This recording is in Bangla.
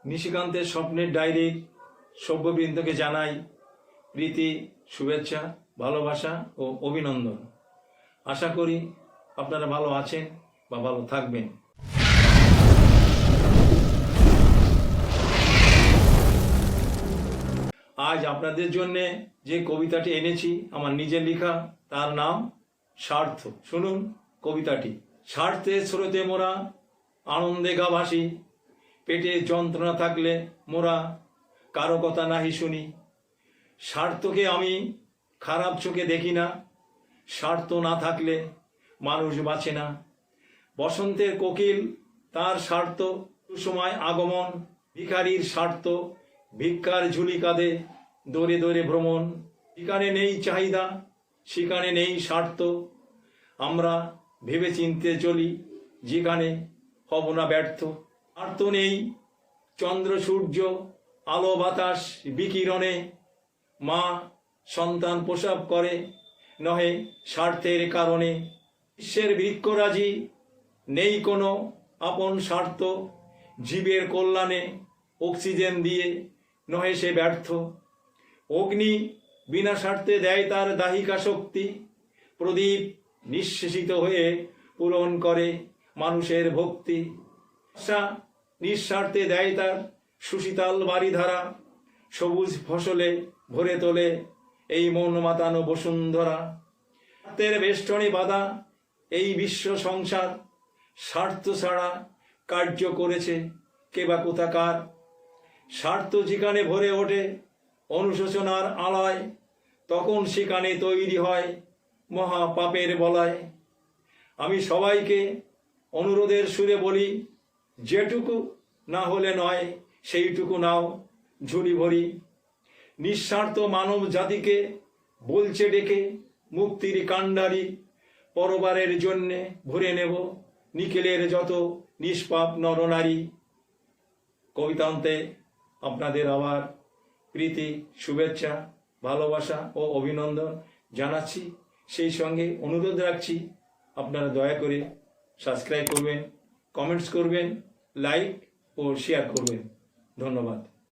নিশিকান্তের স্বপ্নের ডায়েরির সভ্যবৃন্দকে জানাই প্রীতি, শুভেচ্ছা, ভালোবাসা ও অভিনন্দন। আশা করি আপনারা ভালো আছেন বা ভালো থাকবেন। আজ আপনাদের জন্য যে কবিতাটি এনেছি আমার নিজের লেখা, তার নাম স্বার্থ। শুনুন কবিতাটি। স্বার্থের স্রোতে মোরা আনন্দে গা ভাসি, পেটে যন্ত্রণা থাকলে মোরা কারো কথা নাহি শুনি। স্বার্থকে আমি খারাপ চোখে দেখি না, স্বার্থ না থাকলে মানুষ বাঁচে না। বসন্তের কোকিল তার স্বার্থ, সুসময় আগমন। ভিখারির স্বার্থ, ভিক্ষার ঝুলি কাঁধে দৌড়ে দৌড়ে ভ্রমণ। যেখানে নেই চাহিদা সেখানে নেই স্বার্থ। আমরা ভেবে চিনতে চলি, যেখানে হব না ব্যর্থ। স্বার্থ নেই চন্দ্র সূর্য আলো বাতাস বিকিরণে। মা সন্তান প্রসব করে নহে স্বার্থের কারণে। বিশ্বের বৃক্ষরাজি নেই কোনো আপন স্বার্থ। জীবের কল্যাণে অক্সিজেন দিয়ে নহে সে ব্যর্থ। অগ্নি বিনা স্বার্থে দেয় তার দাহিকা শক্তি। প্রদীপ নিঃশেষিত হয়ে পূরণ করে মানুষের ভক্তি। আশা নিঃস্বার্থে দেয় তার সুশীতল বাড়িধারা। সবুজ ফসলে ভরে তোলে এই মন মাতানো বসুন্ধরা। স্বার্থের বেষ্টনী বাঁধা এই বিশ্ব সংসার। স্বার্থ ছাড়া কার্য করেছে কে বা কোথাকার। স্বার্থ যেখানে ভরে ওঠে অনুশোচনার আলয়, তখন সেখানে তৈরি হয় মহা পাপের বলয়। আমি সবাইকে অনুরোধের সুরে বলি, যেটুকু না হলে নয় সেইটুকু নাও ঝুলি ভরি। নিঃস্বার্থ মানব জাতিকে বলছে ডেকে মুক্তির কাণ্ডারি। পরবারের জন্যে ভরে নেব নিখিলের যত নিষ্পাপ নরনারী। কবিতান্তে আপনাদের আবার প্রীতি, শুভেচ্ছা, ভালোবাসা ও অভিনন্দন জানাচ্ছি। সেই সঙ্গে অনুরোধ রাখছি আপনারা দয়া করে সাবস্ক্রাইব করবেন, কমেন্টস করবেন, লাইক ও শেয়ার করবেন। ধন্যবাদ।